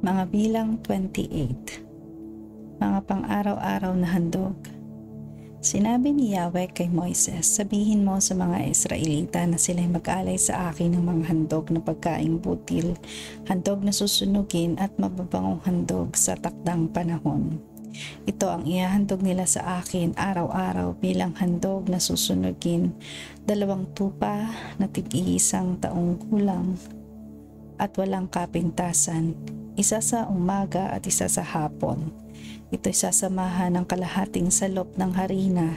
Mga bilang 28. Mga pang-araw-araw na handog. Sinabi ni Yahweh kay Moises, sabihin mo sa mga Israelita na sila'y mag-alay sa akin ng mga handog na pagkaing butil, handog na susunugin at mababangong handog sa takdang panahon. Ito ang ihahandog nila sa akin araw-araw bilang handog na susunugin, 2 tupa na tig-iisang taong gulang at walang kapintasan, isa sa umaga at isa sa hapon. Ito'y sasamahan ng kalahating salop ng harina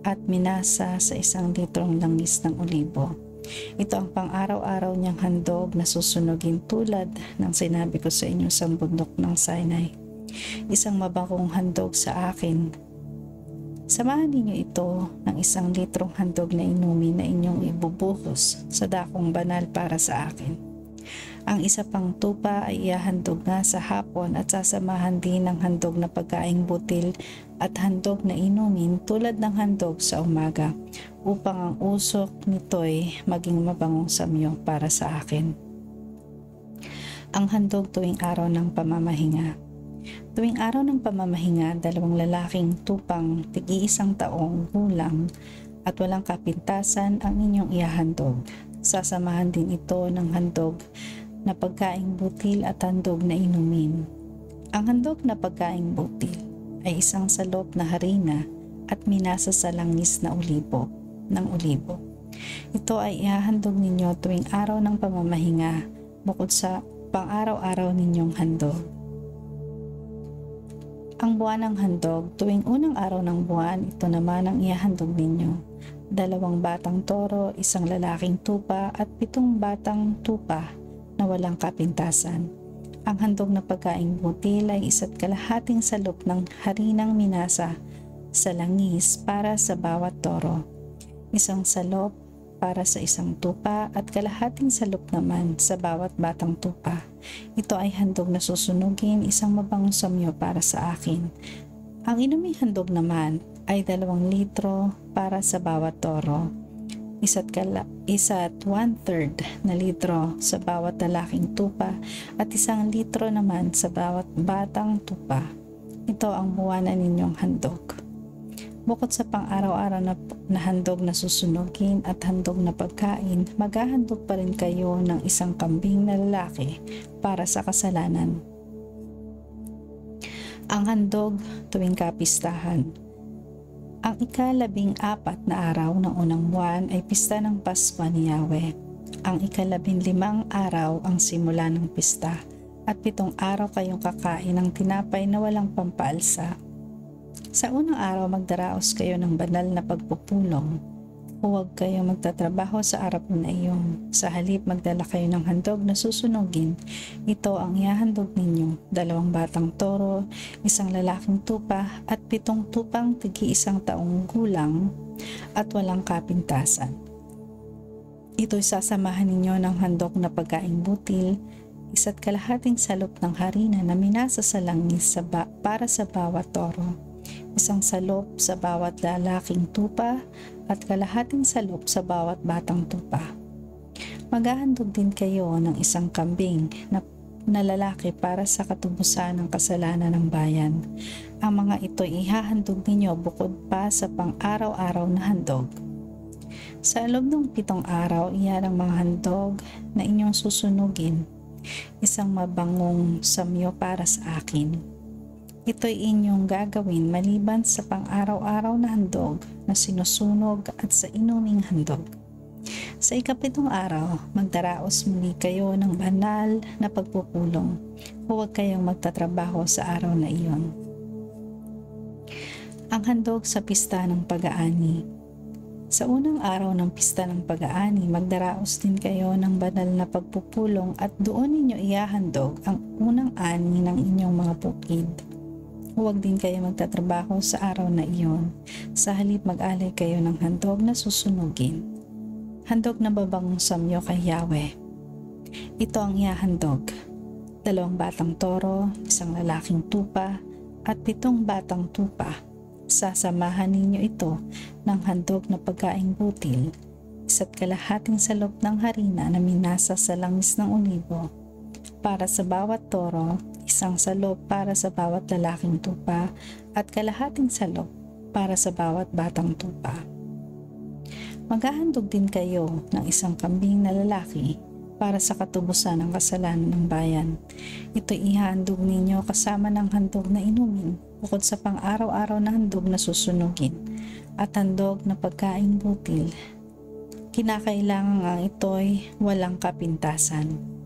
at minasa sa 1 litrong langis ng olibo. Ito ang pang-araw-araw niyang handog na susunugin tulad ng sinabi ko sa inyo sa bundok ng Sinai. Isang mabangong handog sa akin. Samahan ninyo ito ng 1 litrong handog na inumin na inyong ibubuhos sa dakong banal para sa akin. Ang isa pang tupa ay ihahandog nga sa hapon at sasamahan din ng handog na pagkaing butil at handog na inumin tulad ng handog sa umaga, upang ang usok nito'y maging mabangong samyo para sa akin. Ang handog tuwing araw ng pamamahinga. Tuwing araw ng pamamahinga, 2 lalaking tupang tig-iisang taong gulang at walang kapintasan ang inyong ihahandog. Sasamahan din ito ng handog na pagkaing butil at handog na inumin. Ang handog na pagkaing butil ay 1 salop na harina at minasa sa langis na olibo. Ito ay ihahandog ninyo tuwing araw ng pamamahinga bukod sa pang-araw-araw ninyong handog. Ang buwan ng handog, tuwing unang araw ng buwan, ito naman ang ihahandog ninyo. 2 batang toro, 1 lalaking tupa at 7 batang tupa na walang kapintasan. Ang handog na pagkaing butil ay 1 kalahating salop ng harinang minasa sa langis para sa bawat toro, 1 salop para sa 1 tupa at kalahating salop naman sa bawat batang tupa. Ito ay handog na susunugin, 1 mabangong samyo para sa akin. Ang inuming handog naman ay 2 litro para sa bawat toro, 1 1/3 na litro sa bawat lalaking tupa at 1 litro naman sa bawat batang tupa. Ito ang buwanan ninyong handog. Bukod sa pang-araw-araw na handog na susunugin at handog na pagkain, maghahandog pa rin kayo ng 1 kambing na lalaki para sa kasalanan. Ang handog tuwing kapistahan. Ang ika-14 na araw ng unang buwan ay pista ng Pasko ni Yahweh. Ang ika-15 araw ang simula ng pista at 7 araw kayong kakain ng tinapay na walang pampaalsa. Sa unang araw magdaraos kayo ng banal na pagpupulong. Huwag kayong magtatrabaho sa araw na iyon. Sa halip magdala kayo ng handog na susunugin. Ito ang ihahandog ninyo, 2 batang toro, 1 lalaking tupa at 7 tupang tig-iisang taong gulang at walang kapintasan. Ito'y sasamahan ninyo ng handog na pagkaing butil, 1 kalahating salop ng harina na minasa sa langis para sa bawat toro, 1 salop sa bawat lalaking tupa at kalahating salop sa bawat batang tupa. Maghahandog din kayo ng 1 kambing na lalaki para sa katubusan ng kasalanan ng bayan. Ang mga ito ihahandog ninyo bukod pa sa pang-araw-araw na handog. Sa loob ng 7 araw, iyan ang mga handog na inyong susunugin, 1 mabangong samyo para sa akin. Ito'y inyong gagawin maliban sa pang-araw-araw na handog na sinusunog at sa inuming handog. Sa ika-7 araw, magdaraos muli kayo ng banal na pagpupulong. Huwag kayong magtatrabaho sa araw na iyon. Ang handog sa pista ng pag-aani. Sa unang araw ng pista ng pag-aani, magdaraos din kayo ng banal na pagpupulong at doon ninyo ihahandog ang unang ani ng inyong mga bukid. Huwag din kayo magtatrabaho sa araw na iyon. Sa halip mag-alay kayo ng handog na susunugin. Handog na babangong samyo kay Yahweh. Ito ang ihahandog, 2 batang toro, 1 lalaking tupa at 7 batang tupa. Sasamahan ninyo ito ng handog na pagkaing butil, 1 kalahating salop ng harina na minasa sa langis ng olibo, para sa bawat toro, isang salop para sa bawat lalaking tupa, at kalahating salop para sa bawat batang tupa. Maghahandog din kayo ng isang kambing na lalaki para sa katubusan ng kasalanan ng bayan. Ito'y ihandog ninyo kasama ng handog na inumin bukod sa pang-araw-araw na handog na susunugin at handog na pagkain butil. Kinakailangan nga ito'y walang kapintasan.